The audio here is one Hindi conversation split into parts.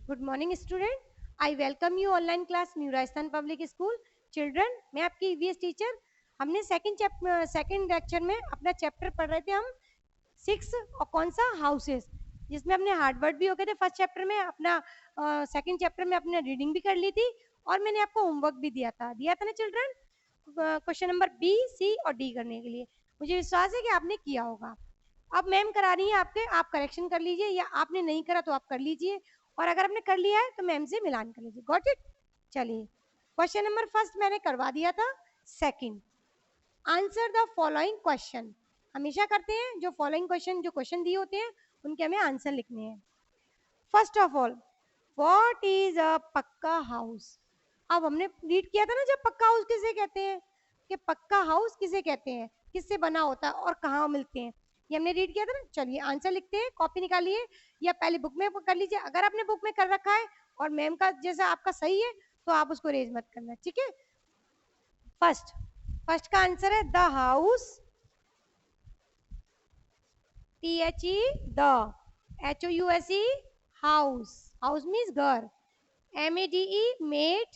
Good morning student, I welcome you online class new Rajasthan public school. Children, मैं आपकी ईवीएस टीचर। हमने सेकंड लेक्चर में अपना चैप्टर पढ़ रहे थे हम 6 और कौन सा हाउसेस, जिसमें हमने हार्ड वर्ड भी हो गए थे। फर्स्ट चैप्टर में अपना सेकंड चैप्टर में अपने रीडिंग भी कर ली थी और मैंने आपको होमवर्क भी दिया था ना children, question number B C और डी करने के लिए। मुझे विश्वास है कि आपने किया होगा। अब मैम करा रही है आपके, आप करेक्शन कर लीजिए या आपने नहीं करा तो आप कर लीजिए, और अगर आपने कर लिया है तो मैम से मिलान कर लीजिए। Got it. चलिए, क्वेश्चन नंबर फर्स्ट मैंने करवा दिया था। Second, answer the following question. हमेशा करते हैं जो फॉलोइंग क्वेश्चन, जो क्वेश्चन दिए होते हैं उनके हमें आंसर लिखने हैं। First of all, what is a पक्का हाउस। अब हमने रीड किया था ना, जब पक्का हाउस किसे कहते हैं, कि पक्का हाउस किसे कहते हैं, किससे बना होता है और कहाँ मिलते हैं, ये हमने रीड किया था ना। चलिए आंसर लिखते हैं, कॉपी निकालिए या पहले बुक में कर लीजिए। अगर आपने बुक में कर रखा है और मैम का जैसा आपका सही है तो आप उसको रेज मत करना, ठीक है। फर्स्ट फर्स्ट का आंसर है the house, THE the, HOUSE house, house means घर, MEDE made,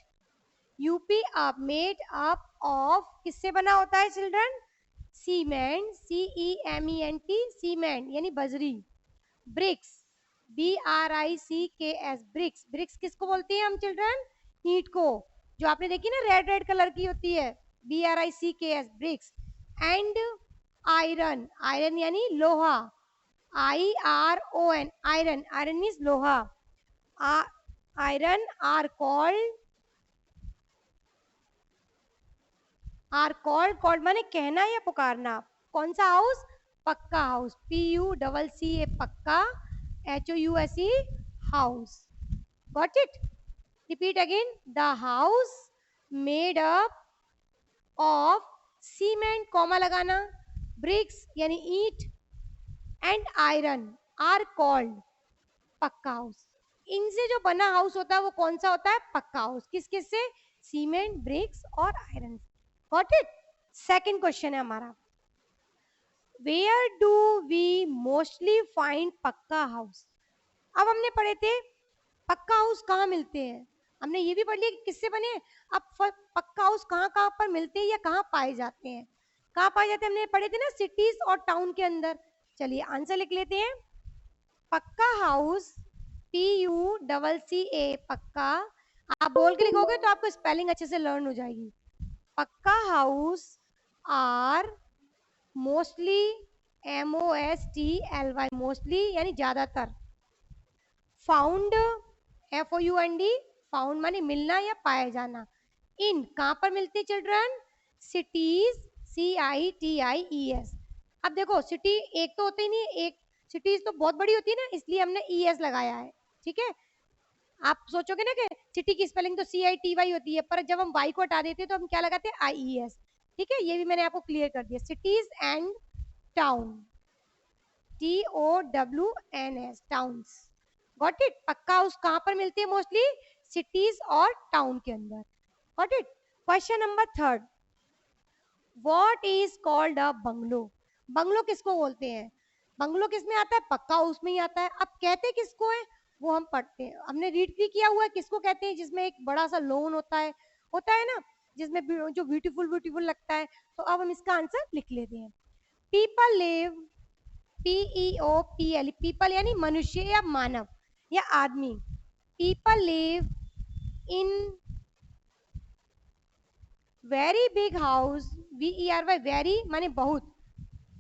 UP up, made up of किससे बना होता है चिल्ड्रन, सीमेंट, CEMENT सीमेंट यानी बजरी। ब्रिक्स, BRICKS ब्रिक्स, ब्रिक्स किसको बोलते हैं हम चिल्ड्रन, ईंट को, जो आपने देखी ना रेड रेड कलर की होती है, BRICKS bricks. And iron, iron यानी लोहा, IRON आयरन, आयरन मीन्स लोहा। आयरन आर कॉल्ड माने कहना या पुकारना। कौन सा house, pucca house, PUCCA pucca, HOUSE house. Got it. Repeat again, the house made up of cement, comma लगाना, ब्रिक्स यानी ईंट, and iron are called pucca house. इनसे जो बना हाउस होता है वो कौन सा होता है, पक्का हाउस। किस किस से, सीमेंट, ब्रिक्स और iron. Got it. Second question है हमारा, where do we mostly find pucca house. अब हमने पढ़े थे पक्का हाउस कहाँ मिलते हैं, हमने ये भी पढ़ लिया कि किससे बने हैं। अब पक्का हाउस कहाँ कहाँ पर मिलते हैं या कहाँ पाए जाते हैं, कहाँ पाए जाते हैं हमने पढ़े थे ना, सिटीज और टाउन के अंदर। चलिए आंसर लिख लेते हैं। पक्का हाउस, PUCCA पक्का, आप बोल के लिखोगे तो आपको स्पेलिंग अच्छे से लर्न हो जाएगी। Pucca house are mostly, MOSTLY mostly यानी ज्यादातर, फाउंड, FOUND फाउंड माने मिलना या पाया जाना। इन कहाँ पर मिलती चिल्ड्रन, सिटीज, CITIES। अब देखो सिटी एक तो होती ही नहीं, एक सिटीज तो बहुत बड़ी होती है ना, इसलिए हमने ES लगाया है, ठीक है। आप सोचोगे ना कि सिटी की स्पेलिंग तो CITY होती है, पर जब हम Y को हटा देते हैं तो हम क्या लगाते हैं, IES, ठीक है। ये भी मैंने आपको क्लियर कर दिया। Cities and town, TOWNS towns. Got it. पक्का हाउस कहाँ पर मिलती है, मोस्टली सिटीज और टाउन के अंदर। Got it. Question number third, what is called a bungalow. Bungalow किसको बोलते हैं, बंगलो किस में आता है, पक्का हाउस में ही आता है। अब कहते किसको है वो हम पढ़ते हैं, हमने रीड भी किया हुआ है किसको कहते हैं, जिसमें एक बड़ा सा लोन होता है ना, जिसमें जो ब्यूटीफुल ब्यूटीफुल लगता है। तो अब हम इसका आंसर लिख लेते हैं। पीपल लिव, PEOPL पीपल यानी मनुष्य या मानव या आदमी। People live in very big house, VERY very माने बहुत,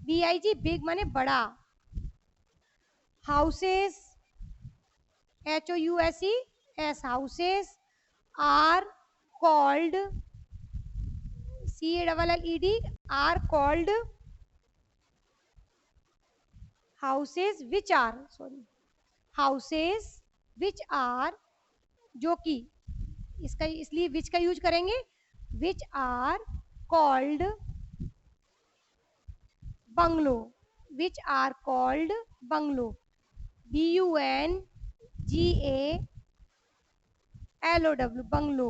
BIG बिग माने बड़ा, houses, HOUSES houses, are called, CALLED are called houses which are, sorry, houses which are, जो कि, इसका इसलिए विच का यूज करेंगे, which are called bungalow, which are called bungalow, BUNGALOW bungalow.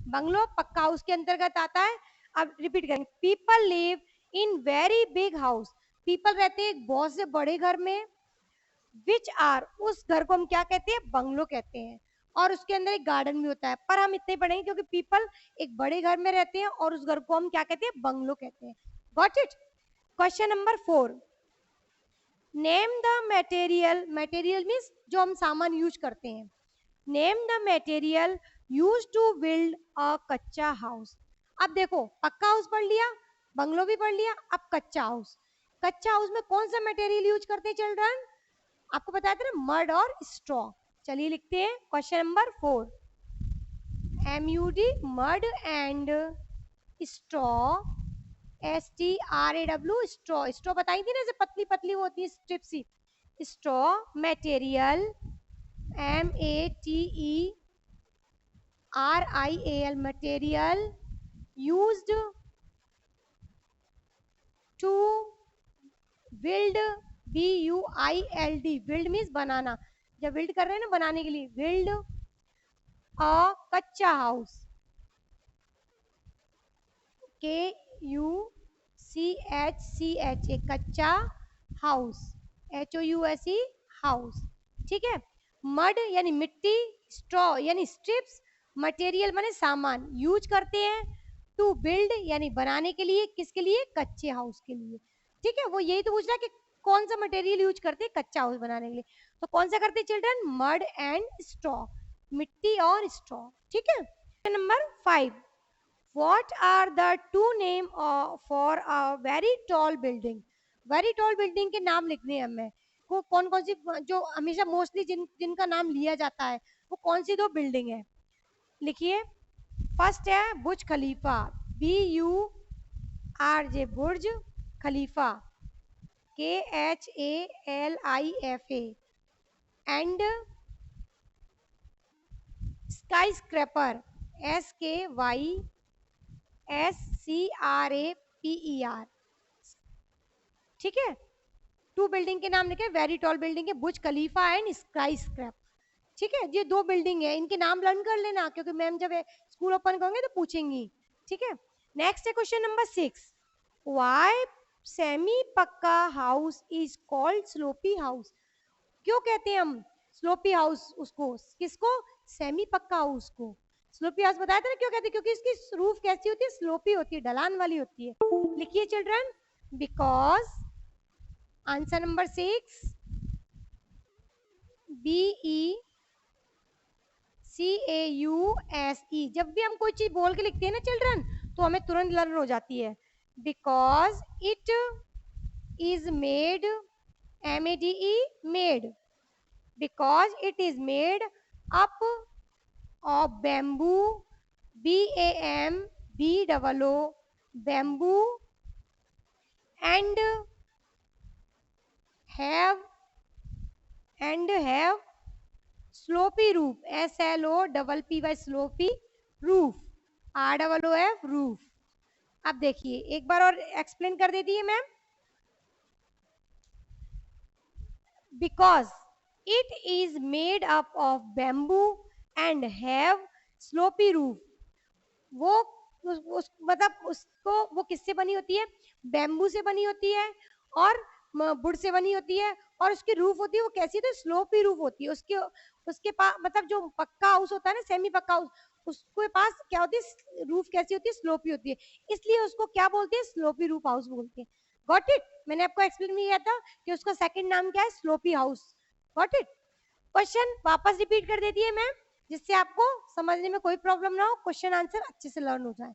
Bungalow pucca house के अंतर्गत आता है। अब रिपीट करेंगे, people live in very big house, people रहते हैं एक बहुत से बड़े घर में, विच आर, उस घर को हम क्या कहते हैं, बंगलो कहते हैं, और उसके अंदर एक गार्डन भी होता है। पर हम इतने पढ़ेंगे क्योंकि पीपल एक बड़े घर में रहते हैं और उस घर को हम क्या कहते हैं, बंगलो कहते हैं। Got it. Question number 4, name the material, material means जो हम सामान यूज करते हैं। Name the material use to build a kutcha house. अब देखो, पक्का हाउस पढ़ लिया, बंगलो भी पढ़ लिया, अब कच्चा हाउस। कच्चा हाउस में कौन सा मटेरियल यूज करते हैं चिल्ड्रन, आपको बताया था ना, मड और स्ट्रॉ। चलिए लिखते हैं question number 4, MUD, mud and straw, STRAW, straw. Straw बताई थी ना, जैसे पतली पतली वो होती है स्ट्रिप सी। Straw material, MATERIAL, material used to build, BUILD, build means बनाना, जब बिल्ड कर रहे हैं ना बनाने के लिए, build a kutcha house, KUCHCH, कच्चा हाउस, HOUSE, हाउस। ठीक है। मड यानी मिट्टी, स्ट्रॉ यानी स्ट्रिप्स, मटेरियल माने सामान, यूज करते हैं टू बिल्ड यानी बनाने के लिए, किसके लिए, कच्चे हाउस के लिए। ठीक है, वो यही तो पूछ रहा है कि कौन सा मटेरियल यूज करते हैं कच्चा हाउस बनाने के लिए। तो कौन सा करते हैं चिल्ड्रन, मड एंड स्ट्रॉ, मिट्टी और स्ट्रॉ। ठीक है। Number 5, what are the two name for a very tall building, very tall building के नाम लिखने हैं हमें। वो कौन कौन सी जो हमेशा मोस्टली जिनका नाम लिया जाता है, वो कौन सी दो बिल्डिंग है, लिखिए। फर्स्ट है बुर्ज खलीफा, BURJ, Burj Khalifa, KHALIFA, and sky scraper, SKYSCRAPER। ठीक है, टू बिल्डिंग के नाम लिखे, वेरी टॉल बिल्डिंग है बुर्ज खलीफा एंड स्काई स्क्रैप। ठीक है, ये दो बिल्डिंग है, इनके नाम लर्न कर लेना क्योंकि मैम जब स्कूल ओपन करेंगे तो पूछेंगी। ठीक है। नेक्स्ट है question number 6, why semi pucca house is called sloppy house. क्यों कहते हैं हम स्लोपी हाउस उसको, किसको, सेमी पक्का हाउस को। स्लोपी हाउस बताया था ना क्यों कहते हैं, क्योंकि इसकी रूफ कैसी होती है, स्लोपी होती है, ढलान वाली होती है। लिखिए children, because, answer number 6, BECAUSE। जब भी हम कोई चीज बोल के लिखते हैं ना चिल्ड्रन, तो हमें तुरंत लर्न हो जाती है। Because it is made, MEDE, made, because it is made up of bamboo, BAMBOO, bamboo, and have slopy roof, SLOPPY, slopy roof, ROOF, roof। अब देखिए एक बार और एक्सप्लेन कर देती है ma'am, because it is made up of bamboo and have slopy roof। वो मतलब उसको, वो किससे बनी होती है, बैम्बू से बनी होती है और वुड से बनी होती है, और उसकी रूफ होती है वो कैसी, तो स्लोपी रूफ होती है। उसके पास मतलब जो पक्का हाउस होता है ना, सेमी पक्का हाउस, उसके पास क्या होती है, रूफ कैसी होती है, स्लोपी होती है, इसलिए उसको क्या बोलते हैं, स्लोपी रूफ हाउस बोलते हैं। Got it. मैंने आपको एक्सप्लेन किया था कि उसका सेकंड नाम क्या है, sloppy house. Got it. Question वापस रिपीट कर देती है मैम, जिससे आपको समझने में कोई प्रॉब्लम ना हो, क्वेश्चन आंसर अच्छे से लर्न हो जाए।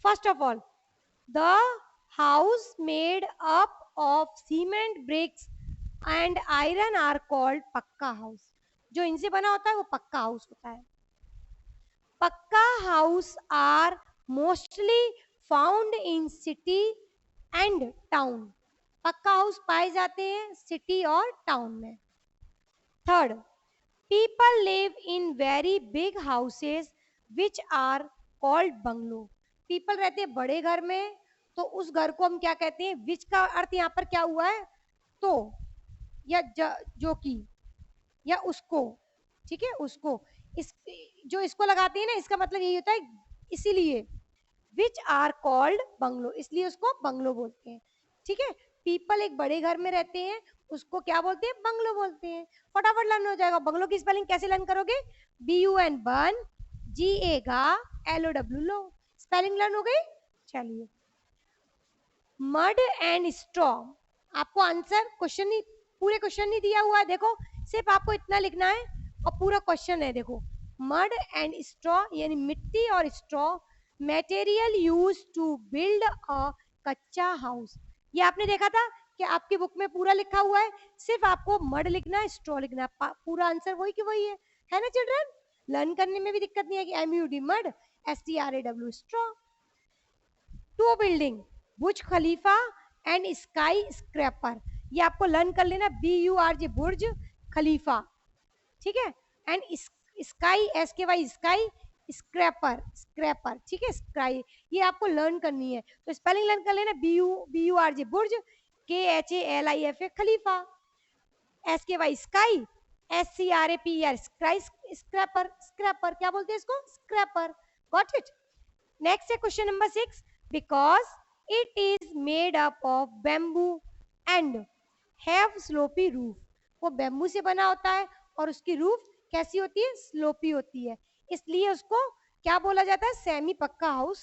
First of all, the house made up of cement bricks and iron are called pucca house. जो इनसे बना होता है वो पक्का हाउस होता है। Pucca house are mostly found in city and town. Pucca house पाए जाते हैं सिटी और टाउन में। Third, people live in very big houses which are called bungalow. पीपल रहते हैं बड़े घर में, तो उस घर को हम क्या कहते हैं, विच का अर्थ यहाँ पर क्या हुआ है, तो या जो की या उसको। ठीक है, उसको, इस जो इसको लगाते हैं ना, इसका मतलब यही होता है, इसीलिए विच आर कॉल्ड बंगलो, इसलिए उसको बंगलो बोलते हैं। ठीक है, पीपल एक बड़े घर में रहते हैं, उसको क्या बोलते हैं, बंगलो बोलते हैं। फटाफट लर्न हो जाएगा। बंगलो की स्पेलिंग कैसे लर्न करोगे, BUN बन, GA गा, LOW लो। स्पेलिंग लर्न हो गई। चलिए, मड एंड स्ट्रॉ, आपको आंसर क्वेश्चन नहीं, पूरे क्वेश्चन नहीं दिया हुआ है, देखो सिर्फ आपको इतना लिखना है और पूरा क्वेश्चन है। देखो, मड एंड स्ट्रॉ यानी मिट्टी और straw, material use to build a kutcha house. ये आपने देखा था कि आपकी बुक में पूरा लिखा हुआ है, सिर्फ आपको मड लिखना है, स्ट्रॉ लिखना है, पूरा आंसर वही की वही है ना चिल्ड्रन। लर्न करने में भी दिक्कत नहीं है कि MUD mud, STRAW straw. To building, Burj Khalifa and skyscraper, ये आपको लर्न कर लेना, BURJ बुर्ज खलीफा, ठीक है। And sky, SKY sky, scraper scraper, ठीक है, स्काई, ये आपको लर्न करनी है। तो स्पेलिंग लर्न कर लेना, BURJ बुर्ज, KHALIFA खलीफा, SKY sky, SCRAPER sky scraper, scraper क्या बोलते हैं इसको, स्क्रैपर। Got it. नेक्स्ट है question number 6, because it is made up of bamboo and have sloppy roof, वो बैम्बू से बना होता है और उसकी रूफ कैसी होती है, स्लोपी होती है, इसलिए उसको क्या बोला जाता है, semi pucca house.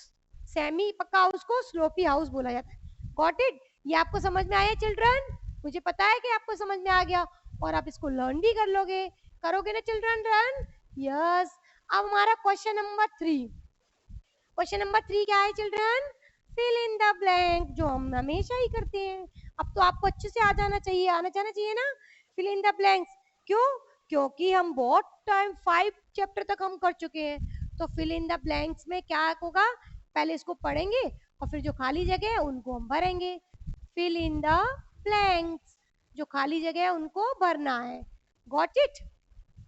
Semi pucca house को स्लोपी हाउस बोला जाता है। Got it. ये आपको समझ में आया चिल्ड्रन, मुझे पता है कि आपको समझ में आ गया और आप इसको लर्न भी कर लोगे, करोगे ना चिल्ड्रन रन। यस। अब हमारा क्वेश्चन नंबर 3, क्वेश्चन नंबर 3 क्या है children, fill in the blank, जो हम हमेशा ही करते हैं। अब तो आपको अच्छे से आ जाना चाहिए, आना जाना चाहिए ना, फिल इन द ब्लैंक्स। क्यों, क्योंकि हम बहुत टाइम 5 चैप्टर तक हम कर चुके हैं। तो फिल इन द ब्लैंक्स में क्या होगा, पहले इसको पढ़ेंगे और फिर जो खाली जगह है उनको हम भरेंगे। फिल इन द ब्लैंक्स, जो खाली जगह है उनको भरना है। Got it.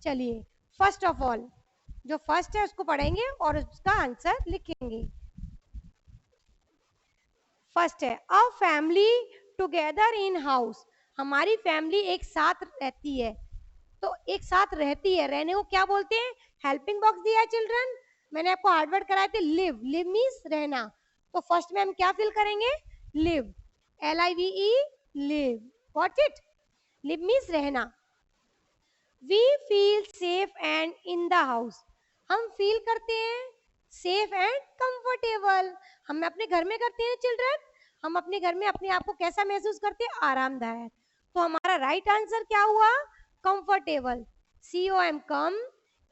चलिए, फर्स्ट ऑफ ऑल जो फर्स्ट है उसको पढ़ेंगे और उसका आंसर लिखेंगे। फर्स्ट है, a family together in house, हमारी फैमिली एक साथ रहती है। तो एक साथ रहती है, रहने को क्या बोलते हैं, हेल्पिंग बॉक्स दिया है चिल्ड्रन, मैंने आपको हार्ड वर्ड कराए थे, लिव, लिव मीन्स रहना। तो फर्स्ट में हम क्या फिल करेंगे, live, LIVE, live. Got it. Live means रहना। We feel safe and in the house, हम फील करते हैं सेफ एंड कंफर्टेबल, हम अपने घर में करते हैं चिल्ड्रन, हम अपने घर में अपने आप को कैसा महसूस करते हैं, आरामदायक। तो हमारा राइट आंसर क्या हुआ, comfortable, COM come,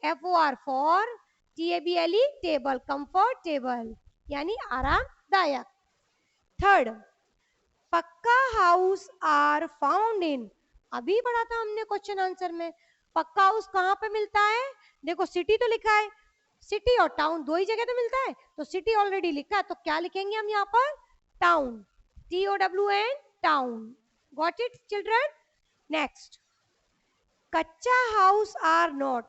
FOR for, TABLE table, comfortable यानी आरामदायक। थर्ड, पक्का हाउस आर फाउंड इन, अभी पढ़ा था हमने क्वेश्चन आंसर में, पक्का हाउस कहाँ पे मिलता है, देखो सिटी तो लिखा है, सिटी और टाउन दो ही जगह तो मिलता है, तो सिटी ऑलरेडी लिखा है, तो क्या लिखेंगे हम यहाँ पर, town, TOWN, town. Got it children. Next, कच्चा हाउस आर नॉट,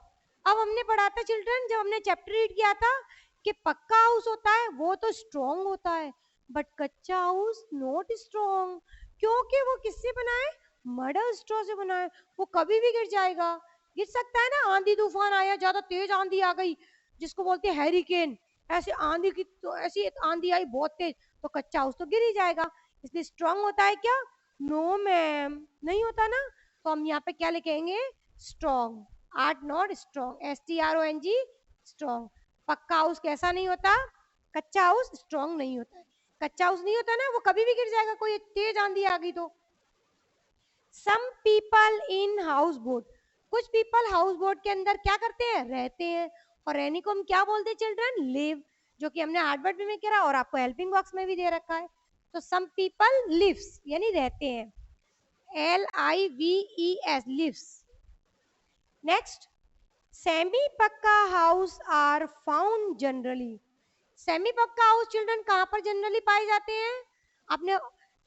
अब हमने पढ़ा था चिल्ड्रन, जब हमने चैप्टर रीड किया था कि पक्का हाउस होता है वो तो स्ट्रॉन्ग होता है, बट कच्चा हाउस नॉट स्ट्रॉन्ग, क्योंकि वो किससे बना है, मड और स्ट्रॉ से बना है, वो कभी भी गिर जाएगा, गिर सकता है ना, आंधी तूफान आया, ज्यादा तेज आंधी आ गई जिसको बोलते हैं हैरिकेन, ऐसे आंधी की तो ऐसी आंधी आई बहुत तेज, तो कच्चा हाउस तो गिर ही जाएगा, इसलिए स्ट्रॉन्ग होता है क्या, नो मैम नहीं होता ना, तो हम यहाँ पे क्या लिखेंगे, strong, art not strong, STRONG, strong. पक्का हाउस कैसा नहीं होता, कच्चा हाउस स्ट्रॉन्ग नहीं होता है, कच्चा हाउस नहीं होता ना, वो कभी भी गिर जाएगा, कोई तेज आंधी आ गई तो। Some people in houseboat, कुछ पीपल हाउस बोट के अंदर क्या करते हैं, रहते हैं, और रहने को हम क्या बोलते हैं चिल्ड्रन, लिव, जो कि हमने हार्ड वर्ड में करा और आपको हेल्पिंग बॉक्स में भी दे रखा है। तो सम पीपल लिव्स यानी रहते हैं, LIVES, lives. Next, semi pucca house are found generally, semi pucca house children कहाँ पर जनरली पाए जाते हैं, आपने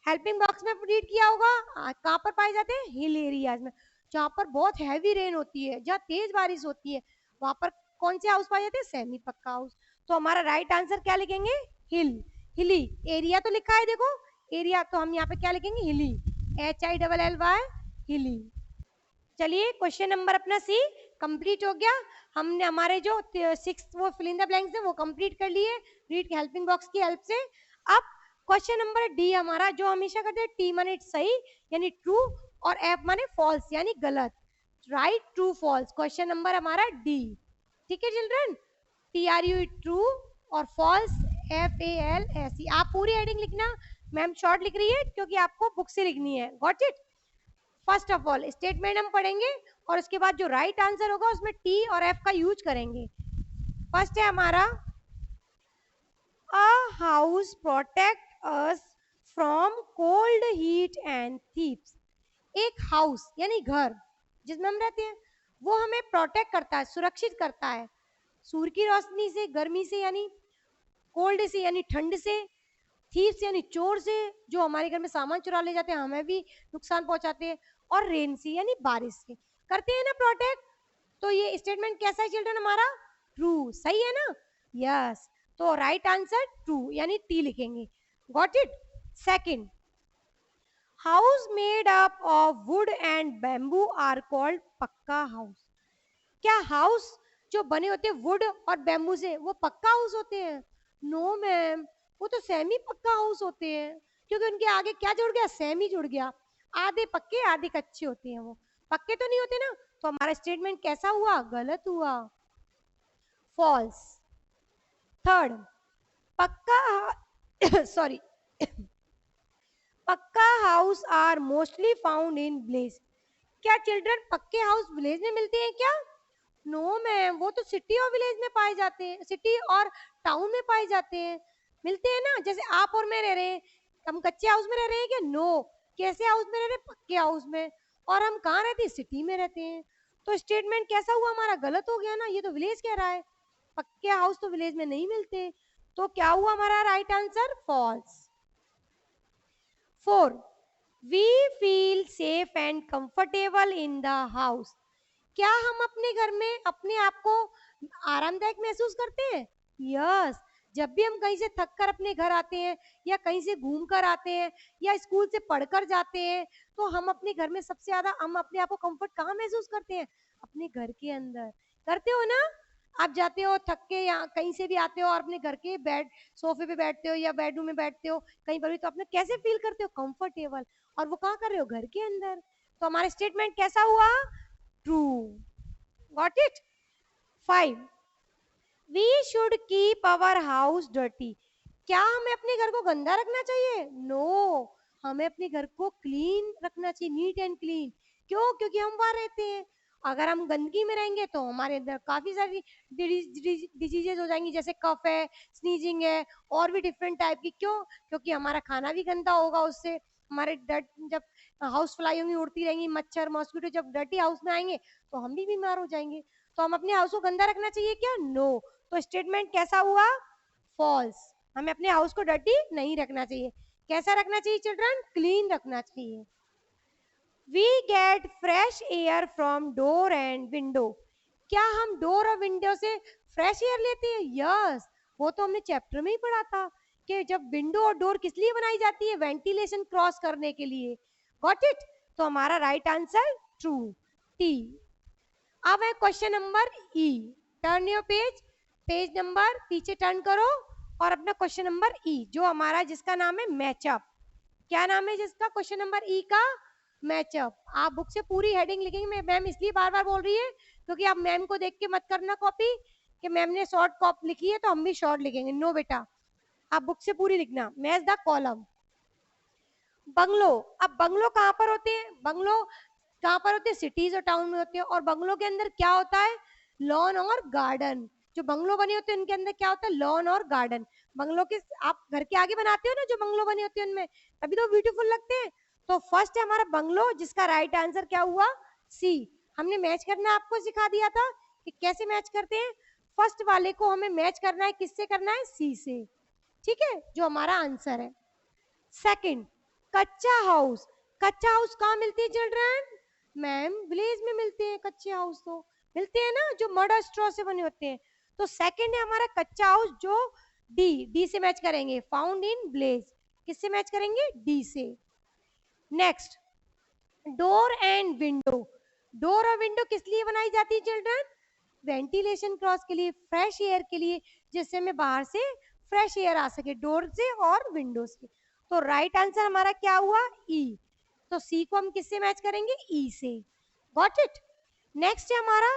हेल्पिंग बॉक्स में रीड किया होगा, कहाँ पर पाए जाते हैं, हिल एरियाज में, जहाँ पर बहुत हैवी रेन होती है, जहाँ तेज बारिश होती है, वहां पर कौन से हाउस पाए जाते हैं, सेमी पक्का हाउस। तो हमारा राइट आंसर क्या लिखेंगे, हिल, हिली, एरिया तो लिखा है देखो, एरिया, तो हम यहाँ पे क्या लिखेंगे, हिली, HILLY, हिली। चलिए, क्वेश्चन नंबर अपना C कंप्लीट हो गया, हमने हमारे जो 6 वो फिल इन द ब्लैंक्स है वो कंप्लीट कर लिए रीड हेल्पिंग बॉक्स की हेल्प से। अब क्वेश्चन नंबर D हमारा, जो हमेशा करते हैं T माने सही यानी ट्रू और एफ माने फॉल्स यानी गलत, right true false, question number हमारा डी। ठीक है चिल्ड्रन, TRU ट्रू और फॉल्स FALSE। आप पूरी हेडिंग लिखना, मैम शॉर्ट लिख रही है क्योंकि आपको बुक से लिखनी है, got it. First of all statement हम पढ़ेंगे और उसके बाद जो राइट आंसर होगा उसमें टी और एफ का यूज करेंगे। फर्स्ट है हमारा A house protect us from cold heat and thieves। एक हाउस यानी घर जिसमें हम रहते हैं वो हमें प्रोटेक्ट करता है, सुरक्षित करता है सूर्य की रोशनी से, गर्मी से यानी कोल्ड से यानी ठंड से, थीव्स यानी चोर से जो हमारे घर में सामान चुरा ले जाते हैं, हमें भी नुकसान पहुंचाते हैं, और रेन से यानी बारिश से करते हैं ना प्रोटेक्ट। तो ये स्टेटमेंट कैसा है चिल्ड्रन हमारा? ट्रू, सही है ना? यस, तो राइट आंसर ट्रू यानी टी लिखेंगे, got it. Second, house made up of wood and bamboo are called pucca house. क्या हाउस जो बने होते हैं वुड और बैम्बू से वो पक्का हाउस होते हैं? नो मैम, वो तो सेमी पक्का हाउस होते हैं, क्योंकि उनके आगे क्या जुड़ गया? सेमी जुड़ गया, आधे पक्के आधे कच्चे होते हैं, वो पक्के तो नहीं होते ना। तो हमारा स्टेटमेंट कैसा हुआ? गलत हुआ, false. Third, pucca sorry pucca house are mostly found in village. क्या चिल्ड्रन पक्के हाउस विलेज में मिलते हैं क्या? नो मैम, वो तो सिटी और विलेज में पाए जाते हैं, सिटी और टाउन में पाए जाते हैं, मिलते हैं ना। जैसे आप और मैं रह रहे हैं, हम कच्चे हाउस में रह रहे हैं क्या? नो, कैसे हाउस में रह रहे हैं? पक्के हाउस में। और हम कहाँ रहते हैं? सिटी में रहते हैं। तो स्टेटमेंट कैसा हुआ हमारा? गलत हो गया ना, ये तो विलेज कह रहा है, पक्के हाउस तो विलेज में नहीं मिलते। तो क्या हुआ हमारा right answer? False. 4, we feel safe and comfortable in the house. क्या हम अपने घर में अपने आप को आरामदायक महसूस करते हैं? यस, जब भी हम कहीं से थक कर अपने घर आते हैं या कहीं से घूम कर आते हैं या स्कूल से पढ़कर जाते हैं, तो हम अपने घर में सबसे ज्यादा हम अपने आप को कंफर्ट कहाँ महसूस करते हैं? अपने घर के अंदर। करते हो ना? आप जाते हो थक के या कहीं से भी आते हो और अपने घर के बेड सोफे पे बैठते हो या बेडरूम में बैठते हो कहीं पर भी, तो अपने कैसे फील करते हो? कंफर्टेबल। और वो कहाँ कर रहे हो? घर के अंदर। तो हमारा स्टेटमेंट कैसा हुआ? True, got it. 5, we should keep our house dirty. क्या हमें अपने घर को गंदा रखना चाहिए? नो, हमें अपने घर को क्लीन रखना चाहिए, नीट एंड क्लीन। क्यों? क्योंकि हम वहां रहते हैं। अगर हम गंदगी में रहेंगे तो हमारे अंदर काफी सारी डिजीजेज हो जाएंगी, जैसे कफ है, स्नीजिंग है, और भी डिफरेंट टाइप की। क्यों? क्योंकि हमारा खाना भी गंदा होगा उससे। हमारे डर्ट जब हाउस फ्लाई होंगी, उड़ती रहेंगी, मच्छर मॉस्किटो जब डर्टी हाउस में आएंगे तो हम भी बीमार हो जाएंगे। तो हम अपने हाउस को गंदा रखना चाहिए क्या? नो। तो स्टेटमेंट कैसा हुआ? फॉल्स। हमें अपने हाउस को डर्टी नहीं रखना चाहिए। कैसा रखना चाहिए चिल्ड्रन? क्लीन रखना चाहिए। We get fresh air from door and window. क्या हम डोर और विंडो से फ्रेश एयर लेते हैं? यस, वो तो हमने चैप्टर में ही पढ़ा था कि जब विंडो और डोर किस लिए बनाई जाती है? वेंटिलेशन क्रॉस करने के लिए, गॉट इट। तो हमारा राइट आंसर ट्रू, टी। अब है question number E. Turn your page, page number पीछे टर्न करो और अपना क्वेश्चन नंबर ई जो हमारा जिसका नाम है मैचअप। क्या नाम है जिसका? क्वेश्चन नंबर ई का मैचअप। आप बुक से पूरी हेडिंग लिखेंगे, मैम इसलिए बार बार बोल रही है क्योंकि आप मैम को देख के मत करना कॉपी कि मैम ने शॉर्ट कॉपी लिखी है तो हम भी शॉर्ट लिखेंगे। नो बेटा, आप बुक से पूरी लिखना। Match the column. बंगलो, अब बंगलो कहाँ पर होते हैं? बंगलो कहाँ पर होते हैं? सिटीज और टाउन में होते हैं। और बंगलो के अंदर क्या होता है? लॉन और गार्डन। जो बंगलो बने होते हैं उनके अंदर क्या होता है? लॉन और गार्डन। बंगलो के आप घर के आगे बनाते हो ना, जो बंगलो बने होते हैं उनमें, तभी तो ब्यूटीफुल लगते हैं। तो फर्स्ट है हमारा बंगलो जिसका राइट आंसर क्या हुआ? सी। हमने मैच करना आपको सिखा दिया था कि कैसे मैच करते हैं। फर्स्ट वाले को हमें मैच करना है, किससे करना है? सी से, ठीक है, जो हमारा आंसर है। सेकंड, कच्चा हाउस। कच्चा हाउस कहाँ मिलती है चिल्ड्रन? मैम विलेज में मिलते हैं कच्चे हाउस, तो मिलते हैं ना, जो मड और स्ट्रॉ से बने होते हैं। तो सेकंड है हमारा कच्चा हाउस जो डी से मैच करेंगे, फाउंड इन विलेज। किससे मैच करेंगे? डी से। Next, door and window. Door और विंडो किस लिए बनाई जाती है चिल्ड्रन? वेंटिलेशन क्रॉस के लिए, फ्रेश एयर के लिए, जिससे हमें बाहर से फ्रेश एयर आ सके, डोर से और विंडो से। तो राइट आंसर हमारा क्या हुआ? ई। तो सी को हम किससे मैच करेंगे, ई से। Got it. नेक्स्ट है हमारा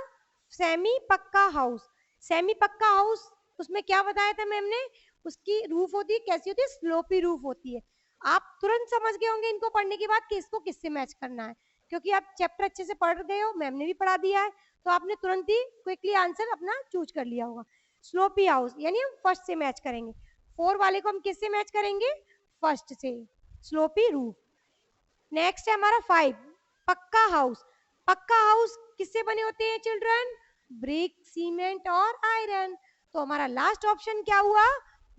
semi pucca house. Semi pucca house, उसमें क्या बताया था मैम ने, उसकी रूफ होती है, कैसी होती है, स्लोपी रूफ होती है। आप तुरंत समझ गए होंगे इनको पढ़ने के बाद कि इसको किससे मैच करना है, क्योंकि आप चैप्टर अच्छे से पढ़ गए हो, मैम ने भी पढ़ा दिया है, तो आपने तुरंत ही क्विकली आंसर अपना चूज कर लिया होगा। स्लोपी हाउस यानी हम फर्स्ट से मैच करेंगे, 4 वाले को हम किससे मैच करेंगे, फर्स्ट से, स्लोपी रूफ। नेक्स्ट है हमारा 5 पक्का हाउस। पक्का हाउस किससे बने होते हैं चिल्ड्रन, ब्रिक, सीमेंट और आयरन। तो हमारा लास्ट ऑप्शन क्या हुआ,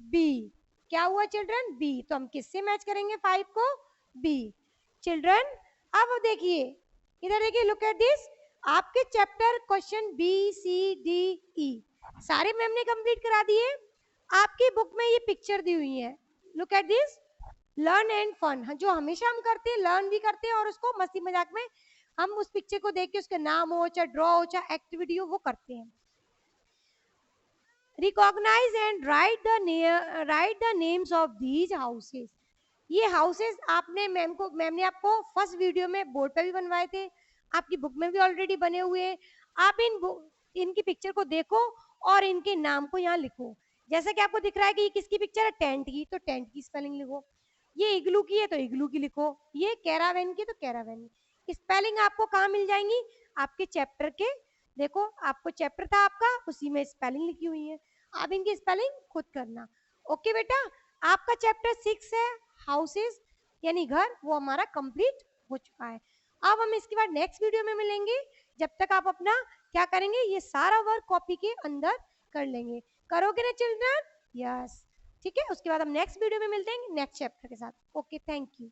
बी। क्या हुआ चिल्ड्रन, बी। तो हम किससे मैच करेंगे 5 को, बी। चिल्ड्रन अब देखिए, इधर देखिए, लुक एट दिस, आपके chapter question B C D E सारे मैम ने कंप्लीट करा दिए। आपकी बुक में ये पिक्चर दी हुई है, look at this, learn and fun, जो हमेशा हम करते हैं, लर्न भी करते हैं और उसको मस्ती मजाक में हम उस पिक्चर को देख के उसका नाम हो, चाहे ड्रॉ हो, चाहे एक्टिविटी हो, वो करते हैं। Recognise and write the names of these houses. ये हाउसेस आपने मैम ने आपको फर्स्ट वीडियो में बोर्ड पे भी बनवाए थे, आपकी बुक में भी ऑलरेडी बने हुए हैं। आप इनकी पिक्चर को देखो और इनके नाम को यहाँ लिखो। जैसा कि आपको दिख रहा है कि ये किसकी पिक्चर है, टेंट की, तो टेंट की स्पेलिंग लिखो। ये इग्लू की है तो इग्लू की लिखो, ये कैरावैन की तो कैरावैन की। स्पेलिंग आपको कहाँ मिल जाएंगी, आपके चैप्टर के, देखो आपको चैप्टर था आपका, उसी में स्पेलिंग लिखी हुई है, आप इनकी स्पेलिंग खुद करना। ओके बेटा, आपका चैप्टर 6 है हाउसेस यानी घर, वो हमारा कंप्लीट हो चुका है। अब हम इसके बाद नेक्स्ट वीडियो में मिलेंगे, जब तक आप अपना क्या करेंगे, ये सारा वर्क कॉपी के अंदर कर लेंगे। करोगे ना चिल्ड्रन, यस। ठीक है, उसके बाद हम नेक्स्ट वीडियो में मिलते हैं नेक्स्ट चैप्टर के साथ। Okay, thank you.